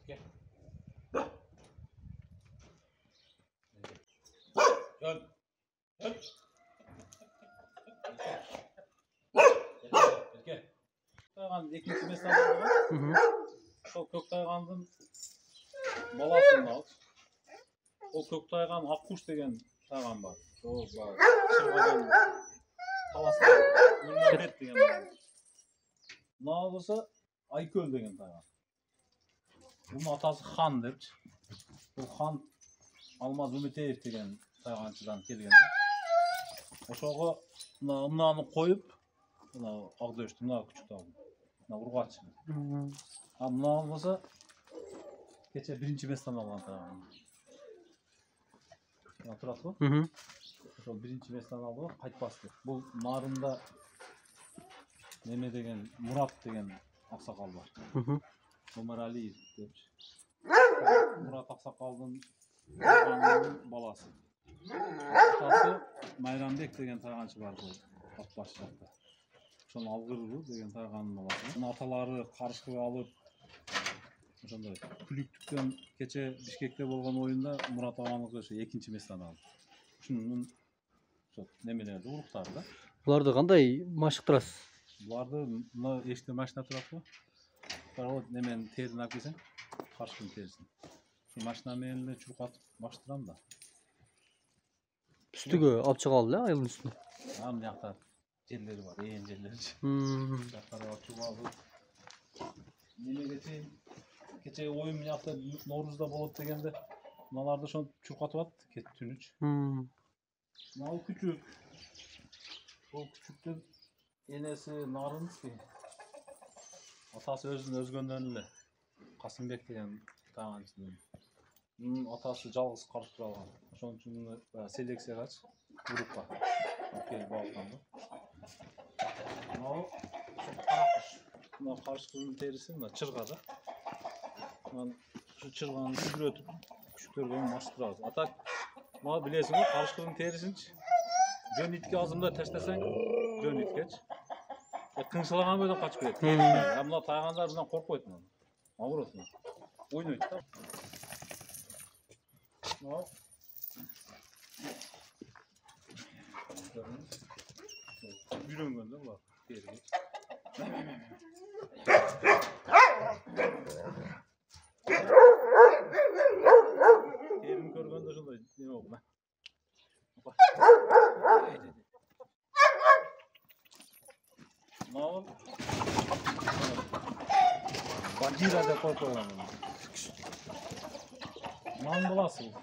Gel. Gel. Gel. Gel. Taygan ikinci meselesi var. O Köktaygan'ın balasını al. O Köktaygan Akkuş degen taygan var. O var. Çırgadan Talas'ta Ünlübet degen var. Ne olursa Ayköl degen taygan. Bunun atası Han dep. Bu Han Almaz Ümiteyev degen taygançıdan kelgende. Oşoğu ımnağını koyup Ağdöştü, mına küçük dağım. Mına Urgaçı. Mına olmasa geçe birinci mesleğen alan taygan. Turat bu. Oşo birinci mesleğen aldı, kaytpasты. Bu narında neme degen, Murat degen aksakal var. Ömer Aliyev demiş. Murat Aksakal'ın balası. Atası Mayranbek degen taygançı var bu başlakta. Şon Algırlı degen tayganın balası. Bunun ataları karışkıga alıp ошондой Külüktükten keçe Bişkekte bolgan oyunda Murat Ağanlığı şu ikinci mesleğini aldı. Şunun nemelerdi uruktары да. Буларды кандай машыктырасыз? Буларды мына эшикте машина турат го. Вот немен терин алып келсең, каршыдын терисин. Машина менен эле чуркатып баштырам да. Üstüge alып чыга алды, айылдын üstüne. Аны жакта жерлери бар, ээн жерлери. Жактары алып чыгып алып. Немеге чейин кече оюм жакта Ноорузда болот дегенде, мыналарды ошонтип чуркатып атты түнүч. Мынау küçük. Бул küçüктүн энеси Нарынский. Atası özgönden эле Касымбек деген таганчы. Мунун атасы жалгыз карып алган. Ошон үчүн селекцияга группа келип алган да. Мынау каракуш. Мына карышкынын териси мына чырга да. Мына şu чырганы күбүрөтүп күчүктөргө маштырабыз. Атак мына билесиң го карышкынын терисинчи жөн итке азымда таштасаң жөн иткеч. Кыңшылаган бойдон качып кетет. Мына тайгандар мындан коркпойт мына. Наоборот мына. Ойнойт да. Мына үйрөнгөн да булар териге. Terimi көргөндө ошондой неме болду да. Мына Багира деп коюп койгон. Мынанын баласы бул.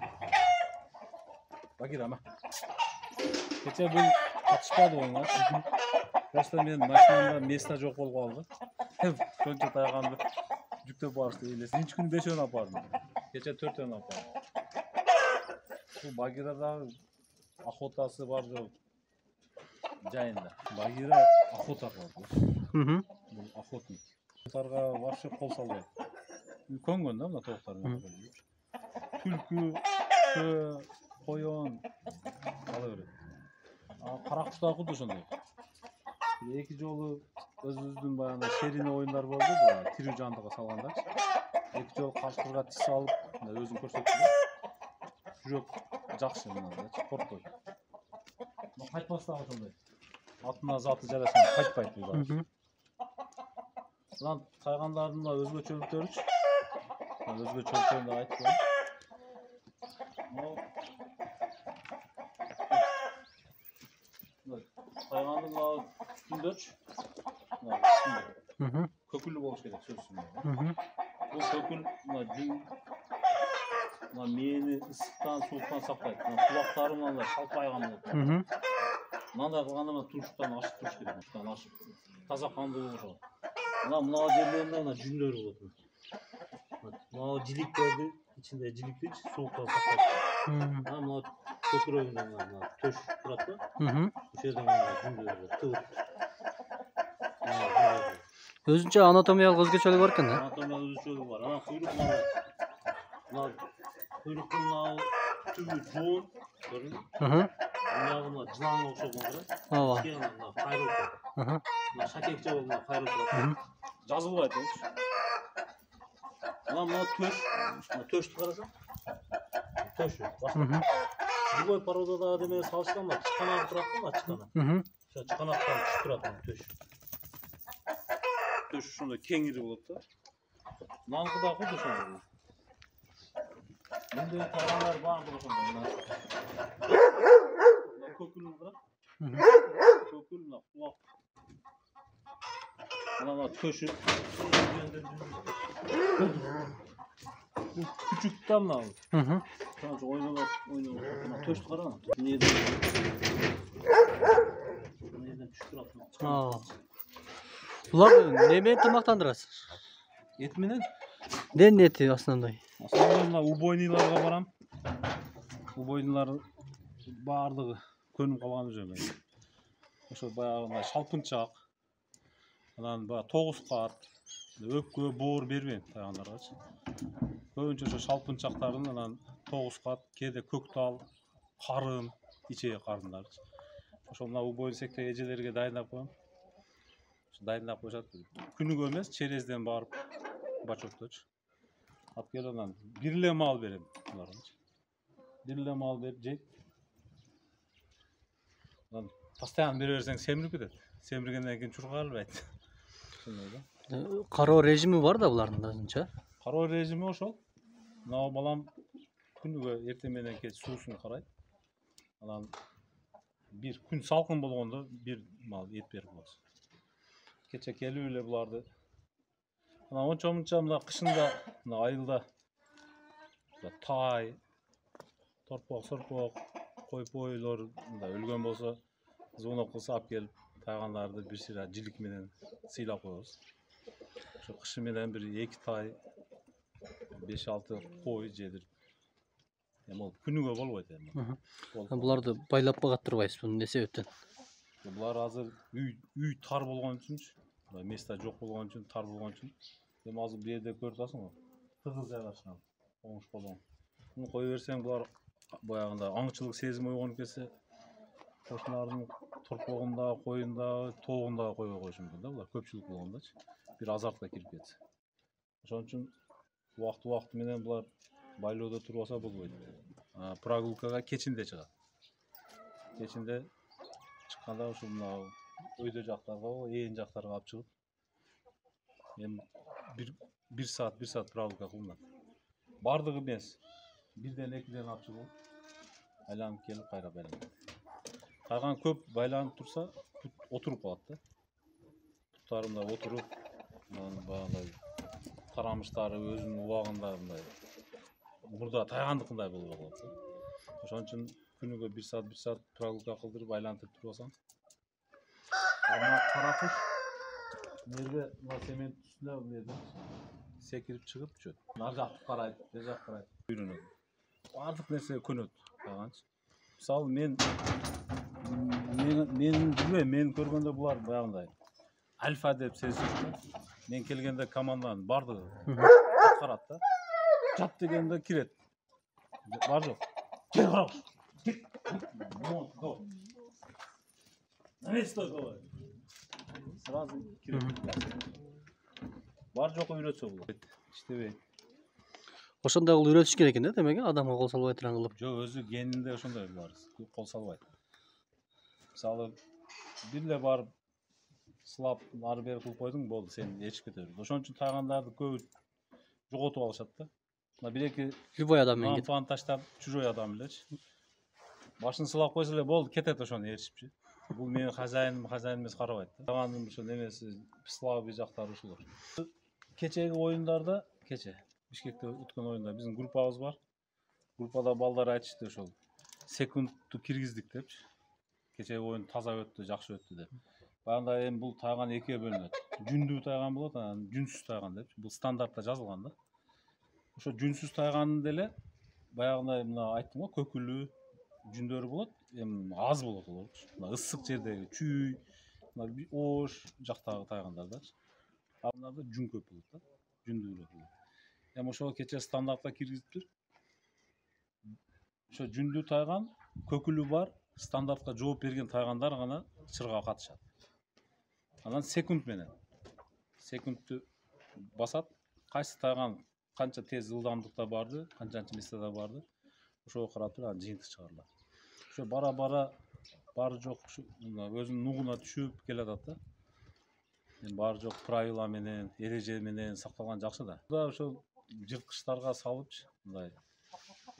Багира ма. Кече бул катышпады оңга. Просто мен машинамда место жок болуп калды. Көнчө тайганды жүктөп барышты элесин. Биринчи күнү 5 алып бардым. Кече 4 алып бардым. Бул Багирадагы охотасы бар жок. Жайында. Багира охота кылат. Бул охотник. Охотарга вообще кол салбайт. Көнгөн да мына токтор. Түлкү, коён ала берет. Каракуштар кудо ошондой. Эки жолу өзүбүздүн баягы шерине оюндар болду, тирүү жандыга салгандар. Эки жолу каршыга тиш алып, өзүн көрсөттү. Жүрөк жакшы мына, коркпойт. Мына кайтпастан ошондой. Атына заты жарашкан кайтпайт булар. Мына тайгандардын өзгөчөлүктөрүчү. Өзгөчөлүктөрүн да айтып коеюн. Taygan'ın üstünдөç, köküllü болуш керек сөзсүз. Бул kökül мени ысыктан, сууктан сактайт. Кулактары мындай шалпайган болот. Мындай кылганда туршуктан ашып туруш керек. Туршуктан ашып таза кандуу болушат. Мына жерлеринде жүндөрү болот. Мына жиликтерди ичинде жиликти сууктан сактайт. Мына көкүрөгүндө мына төш турат да. Ошол жерден жүндөрү тыбыт. Өзүнчө анатомиялык өзгөчөлүгү бар экен да. Анатомиялык өзгөчөлүгү бар. Ана куйрук мына куйруктун түбү жоон, көрдүңбү? Мына жыланга окшогон да. Ооба. Мына кайрылып. Мына шакекче болуп кайрылып турат. Жазылбайт болчу. Mына төшті қарасаң. Төш. Мгм. Любой породада деме салыштан мына чықанағы тұрады ма, чықанақ. Мгм. Чықанақтан түсіп тұрады мына төш. Төш сондай кең ири болады да. Мынаныкы да құдды сондай. Менде тағандар барлығы сондай. Мына көкүл бірақ. Мгм. Көкүл мына құлақ. Мына төші. Küçük tam da Мгм. Sadece oynamak. Töştü kara mı? Neyden? Neyden düştü atma. Aa. Бұлар немен тамақтандырасыз? Etminin? Ден еті основной. Aslında mына убойныйларға барам. Убойнылар барлығы көніп қалған жөне. Ошо баягындай шалпынчак. Анан баягы 9 кат. Өпкө боор бербейм тайгандаргачы. Көбүнчө ошо шалпынчактардын анан 9 кат, кээде көктал, карын, ичеги карындарчы. Ошо мына убойн секте эжелерге дайындап коем. Ошо дайындап коюшат. Күнүгө эмес, черезден барып бачокточу. Алып келип анан бир эле мал берем буларга. Бир эле мал берип жейт. Анан постоянно бере берсең семирип кетет. Семиргенден кийин чуркай албайт. Ошондой да. Қароо режимі бар да бұлардың да өзінше. Кароо режими ошол. Мына балам күнүгө эртең менен кеч суусун карайт. Анан бир күн салкын болгондо бир мал эт берип коебуз. Кече келип эле буларды. Анан ончо-мунча мына кышында, мына айылда тай, торпок, сорпок, кой-пойлор мындай өлгөн болсо, звонок кылса алып келип, тайгандарды бир сыйра жилик менен сыйлап коебуз. Ошо кышы менен бир 2 тай, 5-6 кой жедирип. Эми ол күнүгө болбойт эми. Бұларды байлап багат турбайсыз буну не себептен? Булар азыр үй тар болгон үчүнчү, места жок болгон үчүн, тар болгон үчүн. Эми азыр бу жерде көрүп атасың го. Тыгыз жайгашкан. Оңуш болгон. Муну кое берсең булар баягында аңчылык сезими ойгонуп кетсе, кошуналардын торпогунда, коюнда, тоогунда койбой коюшу мүмкүн да булар көпчүлүк болгондочу. Бир азартка кирип кетсе. Ошон үчүн убакыт менен булар байлоодо турбаса болбойт. Прогулкага кечинде чыгат. Кечинде чыкканда ушу мына өйдө жактарга, ээн жактарга алып чыгып, эми бир саат прогулка кылынат. Бардыгы эмес. Бирден экиден алып чыгып, айланып келип кайра байланат. Тайган көп байланып турса, отуруп калат да. Буттарында отуруп, баягындай тарамыштары өзүнүн убагында мындай мурда тайгандыкындай болуп калат да. Ошон үчүн күнүгө 1 саат прогулка кылдырып айлантып турбасаң. Ана каракуш нерге мына цемент үстүнө эмеде секирип чыгып жүрөт. Нар жакты карайт, бер жакты карайт. Үйрөнөт. Бардык нерсеге көнөт тайганчы. Мисалы мен билбейм, мен көргөндө булар баягындай альфа деп сезишет. Мен келгенде команданын бардыгы аткарат да. Жап дегенде кирет. Бар жок. Кел карак. Го. Место го. Сразу кирет. Бар жок үйрөтсө болот. Иштебейт. Ошондой кылып үйрөтүш керек экен да, демек адамга кол салбай турган кылып. Жок, өзү генинде ошондой булар. Кол салбайт. Мисалы бир эле барып сылап ары бери кылып койдуң, болду, сен ээрчип кете берет. Ошон үчүн тайгандарды көбү жоготуп алышат да. Мына бир-эки Любой адам менен кетип. Фан таштап, чужой адам элечи. Башын сылап койсо эле болду, кетет ошону ээрчипчи. Бул менин хозяиным эмес карабайт да. Тайгандын ошо немеси, слабый жактары ушулар. Кечеги оюндарда, Бишкекте өткөн оюнда биздин группабыз бар. Группада балдар айтышты ошол. Секундту киргиздик депчи. Кечеги оюн таза өттү, жакшы өттү деп. Баягында эми бул тайган экиге бөлүнөт. Жүндүү тайган болот, анан жүнсүз тайган депчи. Бул стандартта жазылган да. Ошо жүнсүз тайганын деле баягындай мына айттым го, көкүлү, жүндөрү болот. Эми аз болот аларчы. Мына ысык жердеги чүй, мына ош жактагы тайгандардачы. Аларда жүн көп болот да. Жүндүүлөр болот. Эми ошо кече стандартта киргизиптир. Ошо жүндүү тайган, көкүлү бар, стандартка жооп берген тайгандар гана чырга катышат. Анан секунд менен. Секундту басат. Кайсы тайган канча тез ылдамдыкта барды, канчанчы месте барды. Ошого карап туруп анан жыйынтык чыгарылат. Ошо бара бара бары жок өзүнүн нугуна түшүп келатат да. Бары жок правила менен, эреже менен сакталган жакшы да. Ошол жырткычтарга салыпчы, мындай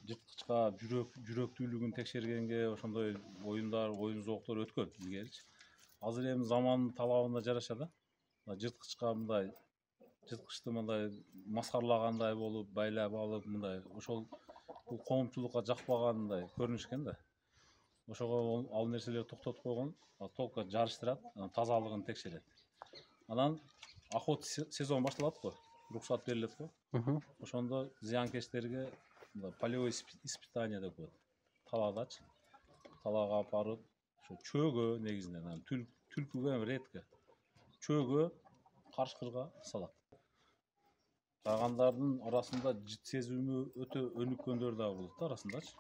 жырткычка жүрөктүүлүгүн текшергенге ошондой оюндар, оюн зооктор өткөн илгеричи. Азыр эми замандын талабына жараша да. Жырткычка мындай жырткычты мындай маскарлагандай болуп, байлап алып мындай ошол бул коомчулукка жакпагандай көрүнүш экен да. Ошого ал нерселерди токтотуп койгон, толук жарыштырат, тазалыгын текшерет. Анан охота сезон башталат го, уруксат берилет го. Ошондо зыянкечтерге полевой испытание деп коет. Талаадачы. Талаага алып барып, ошо чөөгө негизинен, түлкүгө редко. Чөөгө, карышкырга салат. Тагандардын арасында жыт сезүүмү өтө өнүккөндөр дагы болот да арасындачы.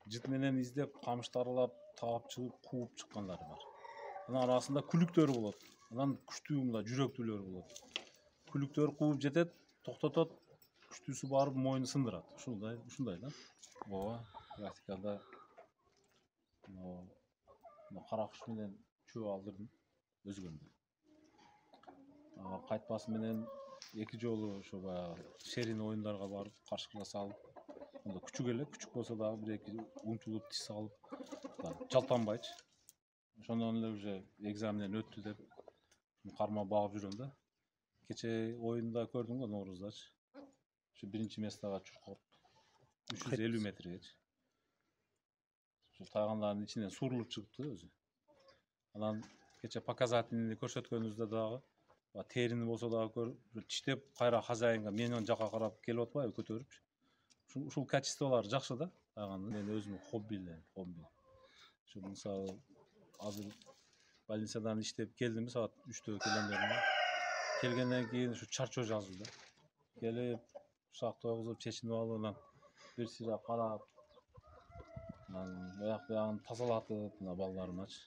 Жыт менен издеп, камышты аралап, таап чыгып, кууп чыккандары бар. Анан арасында күлүктөр болот. Анан күчтүү мындай жүрөктүүлөр болот. Күлүктөр кууп жетет, токтотот, күчтүүсү барып моюну сындырат. Ушундай да. Ооба, практикада кара куш менен чөө алдырдым өзгөндө. Кайтпасы менен 2 жолу ошо баягы шерин оюндарга барып, карышкырга салып, анда күчүк болсо дагы 1-2 умтулуп тиш салып, жалтанбайчы. Ошондон эле уже экзаменден өттү деп кармап багып жүрөм да. Кече оюнда көрдүм го Норуздачы. Ошо 1-чи местага чуркап 350 метргечи. Ошо тайгандардын ичинен сурулуп чыгыптыр өзү. Анан кече показательный көрсөткөнүбүздө дагы терини болсо дагы тиштеп кайра хозяинга менин жака карап келип атпайбы көтөрүп. Ушул качестволор жакшы да. Мен өзүмдүн хобби. Ошо мисалы азыр больницадан иштеп келдим саат 3-тө келгендерим. Келгенден кийин ушу чарчоо жазуу да. Келип, ушак тойгузуп, чечинип алып, анан бир сыйра карап, анан аягын тазалатып, мына балдарымачы.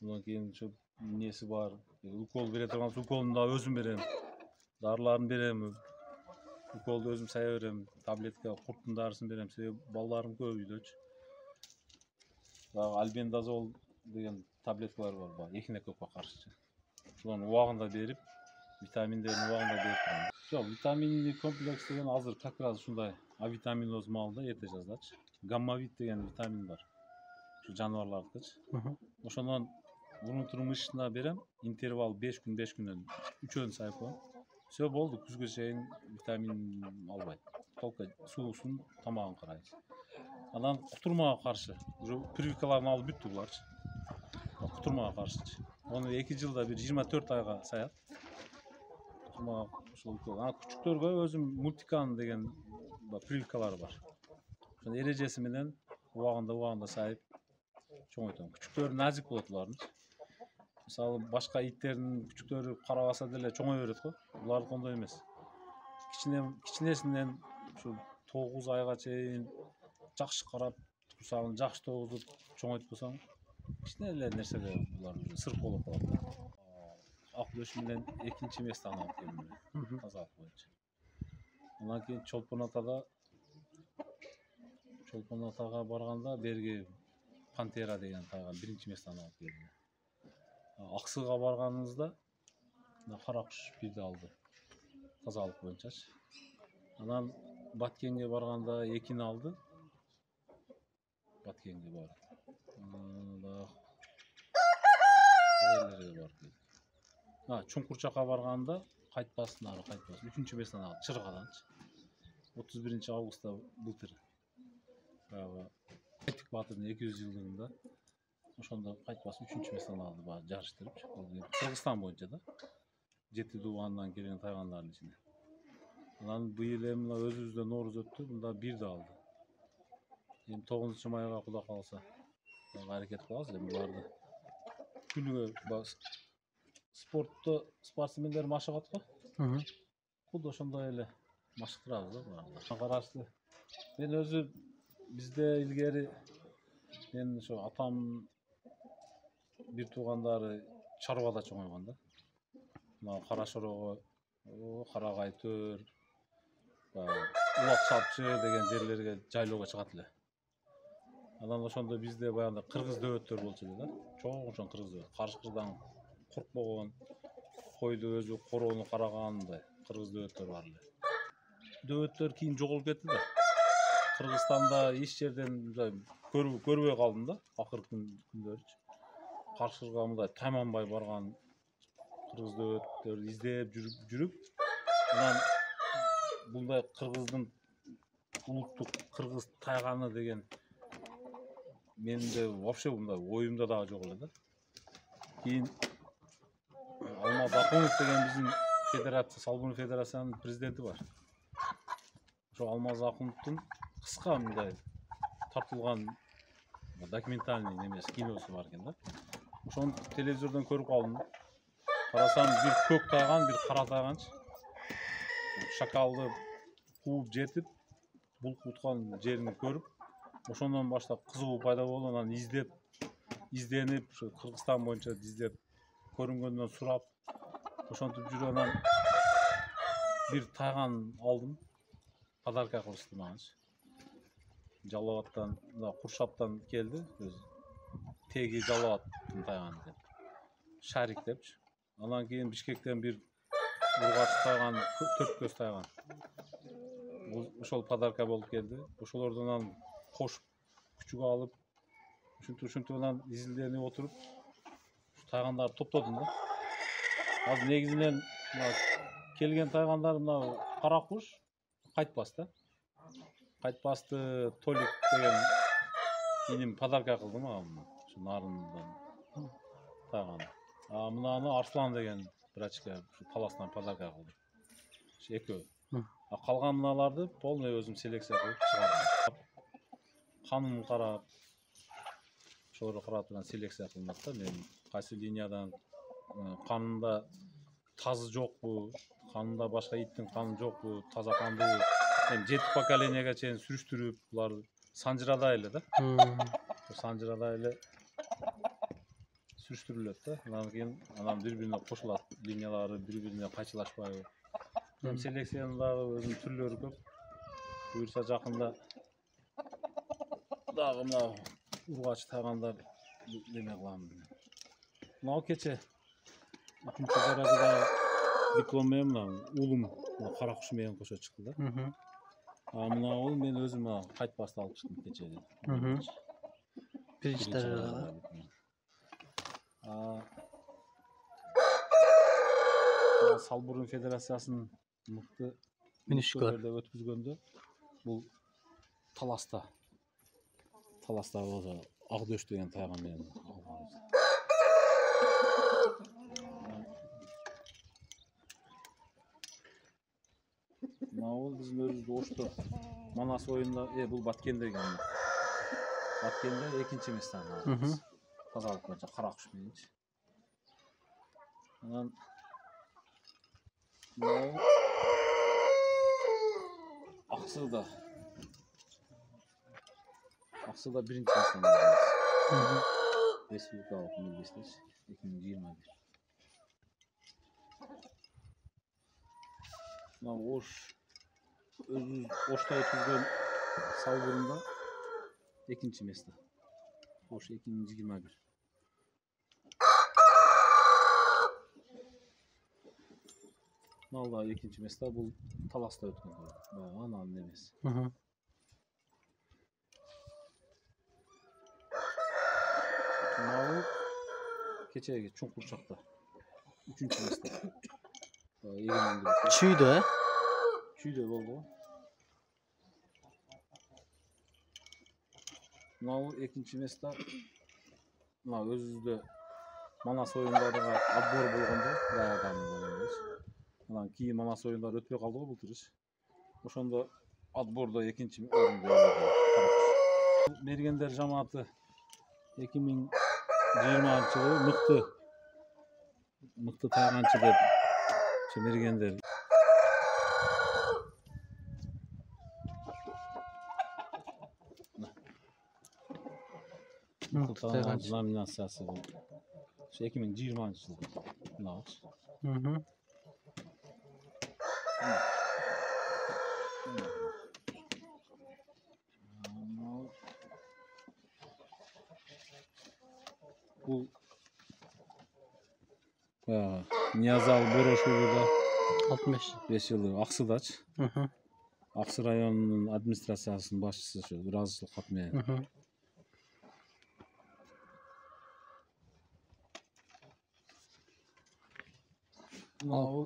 Андан кийин ушу эмнеси бар, укол бере турган болсо уколун да өзүм берем. Дарыларын берем. Уколду өзүм сая берем. Таблетка, курттун дарысын берем. Себеби балдарым көп үйдөчү. Дагы альбендазол деген таблеткалар бар, экинекокко каршы. Ошону убагында берип, витаминдерин убагында берип турам. Жок, витаминный комплекс деген азыр как раз ушундай авитаминоз маалда эрте жаздачы. Гаммавит деген витамин бар. Ушу жаныбарлардыкычы. Ошондон внутрымышечно берем, интервал 5 күндөн 3-өн сайып коем. Все болду, күзгө чейин витамин албайт. Толук суусун, тамагын карайт. Анан кутурмага каршы, уже прививкаларын алып бүттү буларчы. Кутурмага каршычы. Onu 2 жылда bir 24 айга саят. Кутурмага ушул күчүктөргө өзүм мультикан деген прививкалары бар. Ошонун эрежеси менен убагында сайып чоңойтом. Күчүктөр назик болот булардын. Мисалы башка иттердин күчүктөрү карабаса деле чоңой берет го. Булардыкы ондой эмес. Кичинесинен ушу 9 айга чейин жакшы карап, турсагын жакшы тогузуп чоңойтуп койсоң, кичине эле нерселер булар уже сырк болуп калат да. Ак дөш менен 2-чи местаны алып келдим. Тазалык боюнча. Андан кийин Чолпон атага барганда берги Пантера деген тайган 1-чи местаны алып келдим. Аксыга барганыбызда кара куш бирди алды. Тазалык боюнчачы. Анан Баткенге барганда 2-ни алды. Баткенге барып. Чуңкурчакка барганда кайтпастын 3-чү местаны алды. Чыргаданчы. 31 августта былтыр. Баягы Этик Батырдын 200 жылдыгында ошондо кайтпас 3-чү местаны алды баягы жарыштырып. Кыргызстан боюнча да. 7 дубандан келген тайгандардын ичинде. Анан быйыл эми өзүбүздө Норуз өттү, мында 1 алды. Эми 9-майга Кудай кааласа аракет кылабыз эми буларды. Күнүгө спортсмендер машыгат го. Куд ошондой эле машыктырабыз да буларды. Караштуу. Мен өзү бизде илгери мен ошо атам бир туугандары чарбада чоңойгон да. Мына Кара Шорого, Карагай төр, Улак чапчы деген жерлерге жайлоого чыгат эле. Анан ошондо бизде баягы кыргыз дөбөттөр болчу эле да. Чоң кыргыз дөбөт. Каршы-кырдан коркпогон, койду өзү короону карагандай кыргыз дөбөттөр бар эле. Дөбөттөр кийин жоголуп кетти да. Кыргызстанда эч жерден көрбөй калдым да акыркы күндөрчү. Каршыга мындай тайманбай барган кыргыз дөбөттөрдү издеп жүрүп, анан мындай кыргыздын улуттук кыргыз тайганы деген менде вообще мындай оюмда дагы жок эле да. Кийин Алмаз Акунов деген биздин федерация, Салбурун федерациянын президенти бар. Ошо Алмаз Акуновдун кыска мындай тартылган документальный немеси киносу бар экен да. Ошону телевизордон көрүп калдым. Карасам бир көк тайган, бир кара тайганчы. Шакалды кууп жетип, булкуткан жерин көрүп, ошондон баштап кызыгуу пайда болуп, анан изденип, ушу Кыргызстан боюнча издеп, көрүнгөндөн сурап, ошентип жүрүп анан бир тайган алдым. Подарка кылышты мага. Жалал Абадтан, Куршаптан келди, өзү теги Жалал Абадтын тайганы деп. Шарик депчи. Анан кийин Бишкектен бир ургач тайган, 4 көз тайган. Ошол подарка болуп келди. Ошолордон анан кошуп күчүк алып, ушинтип анан изилденип отуруп, тайгандарды топтодум да. Азыр негизинен келген тайгандар мына кара куш кайтпас да. Кайтпасты Толик деген иним подарка кылды мага, ушу нарындан тайган. Мынаны Арслан деген брачка ушу Таластан подарка кылды. Ушу экөө. Калган мыналарды полный өзүм селекция кылып чыгардым. Канын карап, ошолорду карап турган селекция кылынат да. Мен кайсы линиядан канында тазы жокпу, канында башка иттин каны жокпу, таза кандыбы. Мен 7 поколениеге чейин сүрүштүрүп, булар санжырадай эле да. Санжырадай эле сүрүштүрүлөт да. Анан кийин бири-бирине кошулат, линиялары бири-бирине кайчылашпайбы. Селекциянын дагы өзүнүн түрлөрү көп. Буюрса жакында дагы мына ургач тайгандар неме кылам. Мына кече 3-чү даражадагы диплом менен мына улум кара куш менен кошо чыкты да. Мына ол мен өзүм кайтпасты алып чыктым кечеге. Биринчи даражада. Салбурун федерациясынын мыкты минишкалар өткүзгөндө бул Таласта болсо Акдөш деген тайган менен алганбыз. Ол биздин өзүбүздүн Ошто Манас оюнда, бул Баткенде экен. Баткенде 2-месте алганбыз. Тазалык боюнча кара куш мененчи. Анан Аксыда биринчи местени алганбыз. Республикалык милдеттеш 2021. Мына Ошто өткүзгөн Салбурунда 2-месте. Ош 2021. Мына да 2-месте, бул Таласта өткөн. Анан эмес. Мына кечеги Чуңкурчакта 3-месте. Чүйдө, Чүйдө болду. Мына 2-месте. Мына өзүбүздө Манас оюндарына отбор болгондо, баягыдан болгондо. Анан кийин Манас оюндары өтпөй калды го былтыр. Ошондо отбордо 2-орунду ээледи. Мергендер жамааты 2020-жылы мыкты тайганчы деп ошо мергендер тайганчы номинациясы бул. Ошо 2020-жылы мынабы. Bu Niyazal Boroşoğlu da 65. 5 yıldır Aksıdaç. Hı hı. Aksı rayonunun administrasyasının başçısı şu razılık katmaya. Hı hı.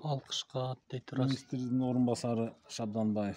Alkışqa deydi. Ministerin orunbasarı Şabdanbayev.